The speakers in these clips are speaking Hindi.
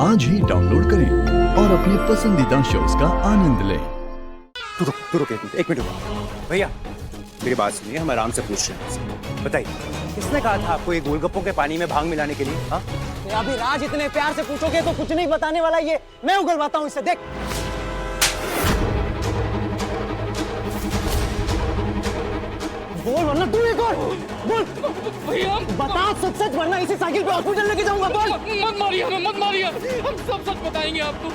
आज ही डाउनलोड करें और अपने पसंदीदा शोज का आनंद लें। तू रुक एक मिनट रुको। भैया मेरी बात सुनिए, हम आराम से पूछ रहे हैं। बताइए किसने कहा था आपको ये गोलगप्पों के पानी में भांग मिलाने के लिए? हाँ अभी राज इतने प्यार से पूछोगे तो कुछ नहीं बताने वाला। ये मैं उगलवाता हूँ इसे, देख। बोल वरना तू एक और बोल। भैया बता सच सच, वरना इसी साइकिल पे हॉस्पिटल लेके जाऊंगा। बोल। मत मारिए हमें, मत मारिए, हम सब सच बताएंगे आपको।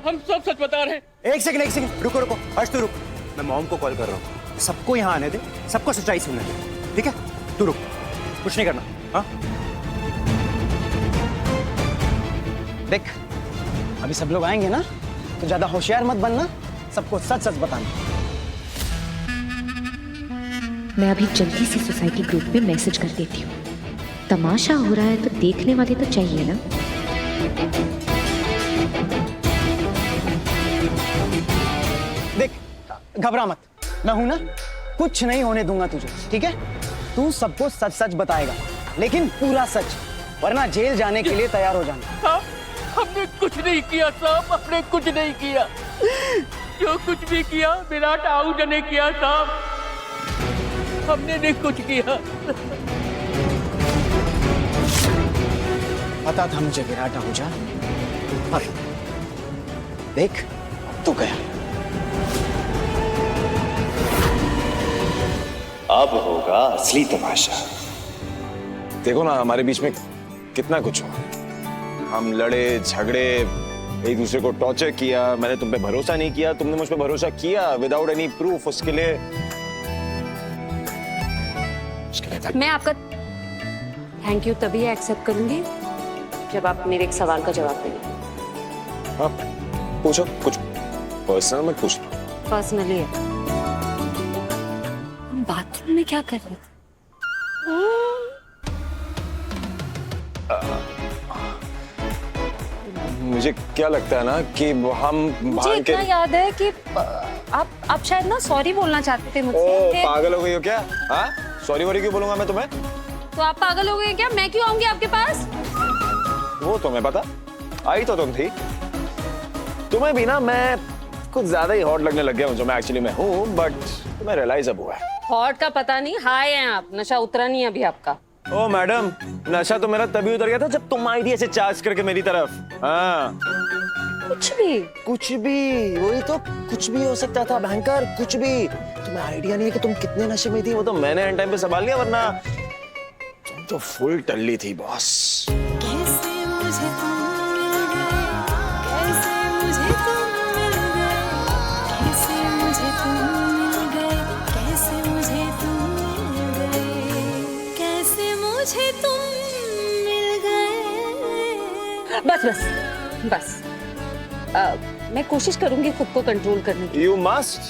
हम सब सच बता रहे हैं। एक सेकंड रुको हर्ष तू रुक। मैं मॉम को कॉल कर रहा हूँ, सबको यहाँ आने दे, सबको सच्चाई सुनने दे, ठीक है? तू रुक, कुछ नहीं करना। हाँ देख, अभी सब लोग आएंगे ना, तो ज्यादा होशियार मत बनना, सबको सच सच बताना। मैं अभी जल्दी से सोसाइटी ग्रुप में मैसेज कर देती हूँ। तमाशा हो रहा है तो देखने वाले तो चाहिए ना। देख, घबरा मत, मैं हूं ना, कुछ नहीं होने दूंगा तुझे, ठीक है? तू सबको सच सच बताएगा, लेकिन पूरा सच, वरना जेल जाने के लिए तैयार हो जाना। हमने कुछ नहीं किया साहब, हमने कुछ नहीं किया। जो कुछ भी किया विराट आहूजा ने किया साहब, हमने नहीं कुछ किया। पता था मुझे विराट आहूजा, पर देख तू गया। अब होगा असली तमाशा। देखो ना हमारे बीच में कितना कुछ हुआ। हम लड़े झगड़े, एक दूसरे को टॉर्चर किया, मैंने तुम पे भरोसा नहीं किया, तुमने मुझ पे भरोसा किया विदाउट एनी प्रूफ। उसके लिए मैं आपका थैंक यू तभी एक्सेप्ट करूंगी जब आप मेरे एक सवाल का जवाब देंगे। हाँ पूछो, कुछ पर्सनल मत पूछ। पर्सनली है। हम बाथरूम में क्या कर रहे थे? मुझे क्या लगता है ना कि हम मुझे इतना याद है कि आप शायद ना सॉरी बोलना चाहते थे मुझसे। ओ पागल हो गई हो क्या? हाँ सॉरी वॉरी क्यों बोलूंगा मैं तुम्हें? तो आप पागल हो गए क्या? मैं क्यों आऊंगी आपके पास? वो तुम्हें पता, आई तो तुम थी। तुम्हें भी ना मैं कुछ ज्यादा ही हॉट लगने लग गया हूँ, जो मैं एक्चुअली मैं हूँ, बट तुम्हें रियलाइज अब हुआ है। हॉट का पता नहीं, हाय हैं आप, नशा उतरा नहीं अभी आपका। ओ मैडम, नशा तो मेरा तभी उतर गया था जब तुम आई थी ऐसे चार्ज करके मेरी तरफ। हाँ कुछ भी वही तो, कुछ भी हो सकता था भयंकर, कुछ भी। तुम्हें आइडिया नहीं है कि तुम कितने नशे में थी। वो तो मैंने एंड टाइम पे संभाल लिया, वरना तुम तो फुल टल्ली थी बॉस। कैसे मुझे तुम मिल गए, कैसे मुझे तुम मिल गए, कैसे मुझे तुम मिल गए, कैसे मुझे तुम मिल गए, कैसे मुझे तुम मिल गए। बस मैं कोशिश करूंगी खुद को कंट्रोल करने की। You must.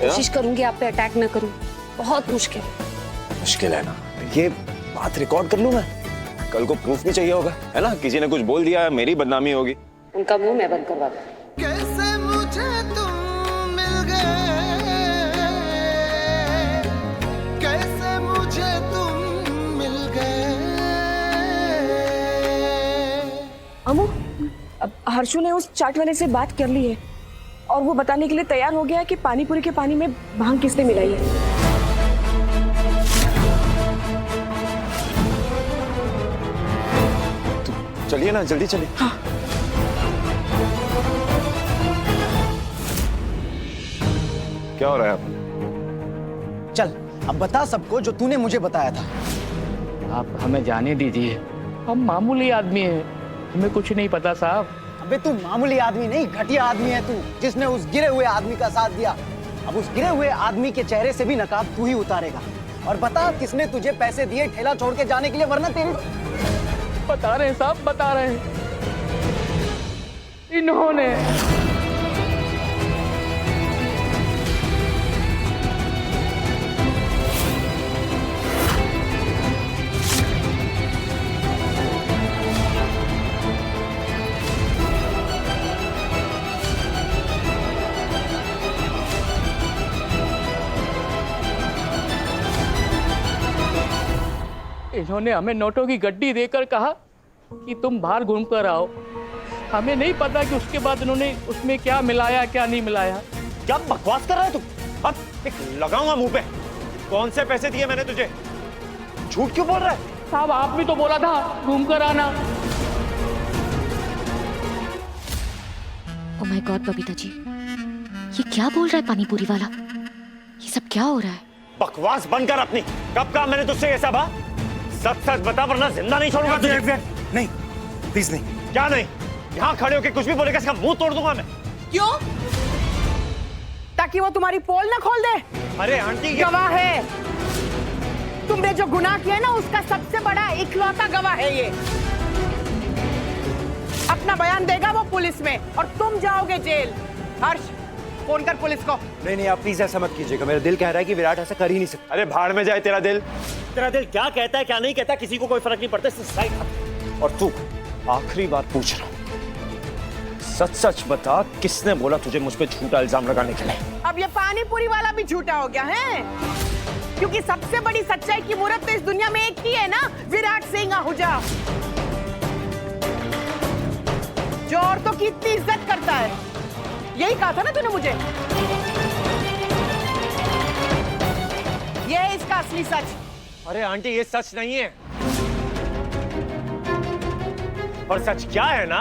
कोशिश करूंगी आप पे अटैक न करूं, बहुत मुश्किल है ना। ये बात रिकॉर्ड कर लूं मैं, कल को प्रूफ भी चाहिए होगा, है ना? किसी ने कुछ बोल दिया मेरी बदनामी होगी। उनका मुंह मैं बंद करवा दूं। कैसे मुझे तुम मिल गए, कैसे मुझे तुम मिल गए। अमू, अब हर्षू ने उस चाट वाले से बात कर ली है और वो बताने के लिए तैयार हो गया है कि पानीपुरी के पानी में भांग किसने मिलाई है। तो चलिए ना, जल्दी चलिए। हाँ। क्या हो रहा है अब? चल अब बता सबको जो तूने मुझे बताया था। आप हमें जाने दीजिए, हम मामूली आदमी हैं, हमें कुछ नहीं पता साहब। अबे तू मामूली आदमी नहीं, घटिया आदमी है तू, जिसने उस गिरे हुए आदमी का साथ दिया। अब उस गिरे हुए आदमी के चेहरे से भी नकाब तू ही उतारेगा। और बता किसने तुझे पैसे दिए ठेला छोड़ के जाने के लिए, वरना तेरी। बता रहे हैं साहब, बता रहे हैं, इन्होंने। इन्होंने हमें नोटों की गड्डी देकर कहा कि तुम बाहर घूम कर आओ। हमें नहीं पता कि उसके बाद उन्होंने उसमें क्या मिलाया क्या नहीं मिलाया। क्या बकवास कर रहा है तू? अब एक लगाऊंगा मुंह पे। कौन से पैसे दिए मैंने तुझे? झूठ क्यों बोल रहा है? साहब आप भी तो बोला था घूम कर आना। Oh my God Babita ji, ये क्या बोल रहा है पानीपुरी वाला? ये सब क्या हो रहा है? बकवास बंद कर अपनी। कब कहा मैंने तुझसे ये सब? सच सच बता वरना जिंदा नहीं छोड़ूंगा तुझे। नहीं, प्लीज नहीं। क्या नहीं? यहाँ खड़े होके कुछ भी बोलेगा इसका मुंह तोड़ दूंगा मैं। क्यों? ताकि वो तुम्हारी पोल ना खोल दे। अरे आंटी ये गवाह है। तुमने जो गुनाह किया ना उसका सबसे बड़ा इकलौता गवाह है ये। अपना बयान देगा वो पुलिस में और तुम जाओगे जेल। हर्ष, फोन कर पुलिस को। नहीं नहीं, आप प्लीज ऐसा मत कीजिएगा। मेरा दिल कह रहा है कि विराट ऐसा कर ही नहीं सकता। अरे भाड़ में जाए तेरा दिल। तेरा दिल क्या कहता है क्या नहीं कहता किसी को कोई फर्क नहीं पड़ता। सच्चाई। और तू आखिरी बात पूछ रहा हूं, सच सच बता किसने बोला तुझे मुझ पे झूठा इल्जाम लगाने के लिए? अब ये पानीपुरी वाला भी झूठा हो गया है, क्योंकि सबसे बड़ी सच्चाई की मूरत तो इस दुनिया में एक ही है ना, विराट सिंह आहूजा, जो औरतों की इतनी इज्जत करता है। यही कहा था ना तूने मुझे। ये है इसका असली सच। अरे आंटी ये सच नहीं है। और सच क्या है ना,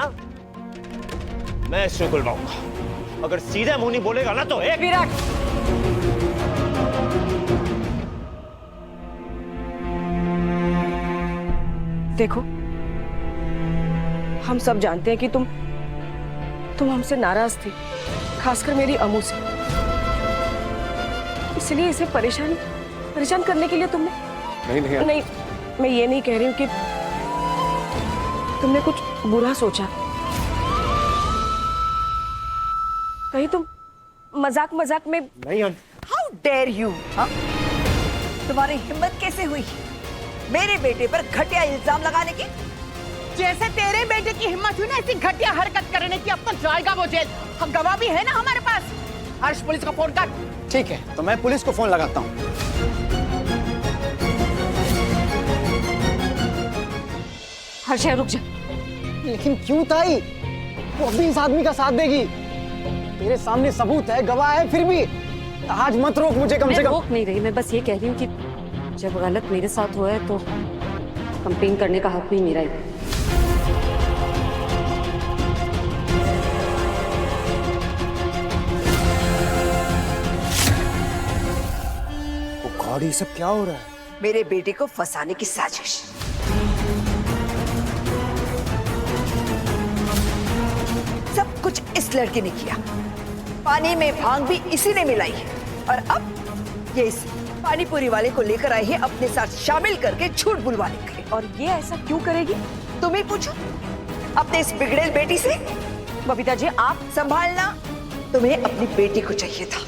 मैं इसको बुलवाऊंगा। अगर सीधे मुंह नहीं बोलेगा ना तो एक। विराट, देखो हम सब जानते हैं कि तुम हमसे नाराज थे, खासकर मेरी अमू से। इसलिए इसे परेशान करने के लिए तुमने नहीं, मैं ये नहीं कह रही हूँ कि तुमने कुछ बुरा सोचा। कहीं तुम मजाक में नहीं आंटी। हाउ डेयर यू, तुम्हारी हिम्मत कैसे हुई मेरे बेटे पर घटिया इल्जाम लगाने की? जैसे तेरे बेटे की हिम्मत हुई ना ऐसी घटिया हरकत करने की, अब तो जाएगा वो जेल। हम गवाह भी है ना हमारे पास। हर्ष, पुलिस को फोन कर। ठीक है, तो मैं पुलिस को फोन लगाता हूँ। हर्ष रुक जा। लेकिन क्यों ताई? वो अभी इस आदमी का साथ देगी। तेरे सामने सबूत है, गवाह है, फिर भी आज मत रोक मुझे कम से कम। रोक नहीं रही, मैं बस ये कह रही हूँ कि जब गलत मेरे साथ हुआ है तो कंप्लेन करने का हक भी मेरा ही। गॉड, ये सब क्या हो रहा है? मेरे बेटे को फंसाने की साजिश। सब कुछ इस लड़के ने किया। पानी में भांग भी इसी ने मिलाई है और अब ये इस पानीपुरी वाले को लेकर आई है अपने साथ शामिल करके झूठ बुलवाने के लिए। और ये ऐसा क्यों करेगी? तुम ही पूछो अपने इस बिगड़ेल बेटी से। बबीता जी, आप संभालना तुम्हें अपनी बेटी को चाहिए था।